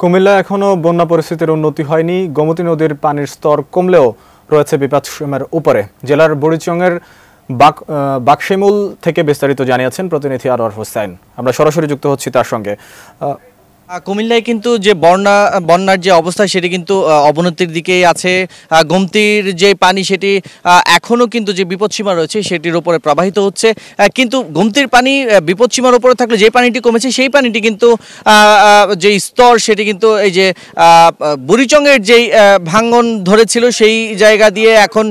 কুমিল্লায় এখনো বন্যা পরিস্থিতির উন্নতি হয়নি। গোমতী নদীর পানির স্তর কমলেও রয়েছে বিপদসীমার উপরে। জেলার বুড়িচংয়ের বাকশিমুল থেকে বিস্তারিত জানিয়েছেন প্রতিনিধি আনোয়ার হোসেন। আমরা সরাসরি যুক্ত হচ্ছি তার সঙ্গে। কুমিল্লায় কিন্তু যে বন্যার যে অবস্থা সেটি কিন্তু অবনতির দিকেই আছে। গোমতীর যে পানি সেটি এখনও কিন্তু যে বিপদসীমা রয়েছে সেটির উপরে প্রবাহিত হচ্ছে, কিন্তু গোমতীর পানি বিপদসীমার উপরে থাকলে যে পানিটি কমেছে সেই পানিটি কিন্তু যে স্তর সেটি কিন্তু এই যে বুড়িচংয়ের যেই ভাঙন ধরেছিল সেই জায়গা দিয়ে এখন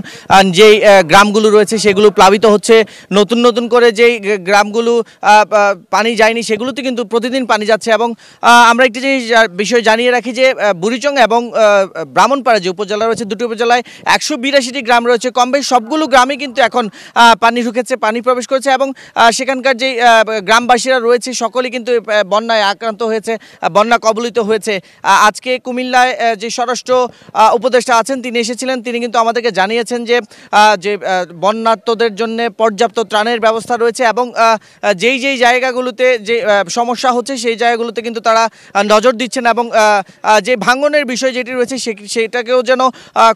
যেই গ্রামগুলো রয়েছে সেগুলো প্লাবিত হচ্ছে। নতুন নতুন করে যেই গ্রামগুলো পানি যায়নি সেগুলোতে কিন্তু প্রতিদিন পানি যাচ্ছে। এবং আমরা একটি বিষয় জানিয়ে রাখি যে বুড়িচং এবং ব্রাহ্মণপাড়া যে উপজেলা রয়েছে, দুটি উপজেলায় 182টি গ্রাম রয়েছে। কম বেশ সবগুলো গ্রামে কিন্তু এখন পানি ঢুকেছে, পানি প্রবেশ করেছে এবং সেখানকার যে গ্রামবাসীরা রয়েছে সকলেই কিন্তু বন্যায় আক্রান্ত হয়েছে, বন্যা কবলিত হয়েছে। আজকে কুমিল্লায় যে স্বরাষ্ট্র উপদেষ্টা আছেন তিনি এসেছিলেন, তিনি কিন্তু আমাদেরকে জানিয়েছেন যে বন্যার্তদের জন্য পর্যাপ্ত ত্রাণের ব্যবস্থা রয়েছে এবং যেই যেই জায়গাগুলোতে যে সমস্যা হচ্ছে সেই জায়গাগুলোতে কিন্তু তারা নজর দিচ্ছেন এবং যে ভাঙনের বিষয় যেটি রয়েছে সেটাকেও যেন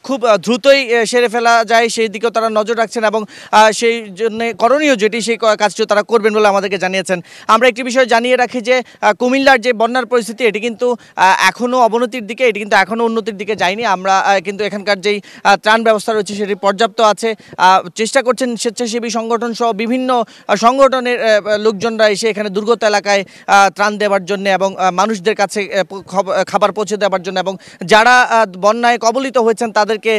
খুব দ্রুতই সেরে ফেলা যায় সেই দিকেও তারা নজর রাখছেন এবং সেই জন্য করণীয় যেটি সেই কাজটিও তারা করবেন বলে আমাদেরকে জানিয়েছেন। আমরা একটি বিষয় জানিয়ে রাখি যে কুমিল্লার যে বন্যার পরিস্থিতি এটি কিন্তু এখনও অবনতির দিকে, এটি কিন্তু এখনও উন্নতির দিকে যায়নি। আমরা কিন্তু এখানকার যেই ত্রাণ ব্যবস্থা রয়েছে সেটি পর্যাপ্ত আছে। চেষ্টা করছেন স্বেচ্ছাসেবী সংগঠন সহ বিভিন্ন সংগঠনের লোকজনরা এসে এখানে দুর্গত এলাকায় ত্রাণ দেওয়ার জন্য এবং মানুষদের কাছে খাবার পৌঁছে দেওয়ার জন্য এবং যারা বন্যায় কবলিত হয়েছেন তাদেরকে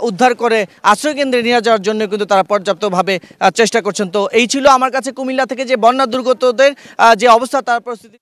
উদ্ধার করে আশ্রয়কেন্দ্রে নিয়ে যাওয়ার জন্য কিন্তু তারা পর্যাপ্তভাবে চেষ্টা করছেন। তো এই ছিল আমার কাছে কুমিল্লা থেকে যে বন্যা দুর্গতদের যে অবস্থা তার পরিস্থিতি।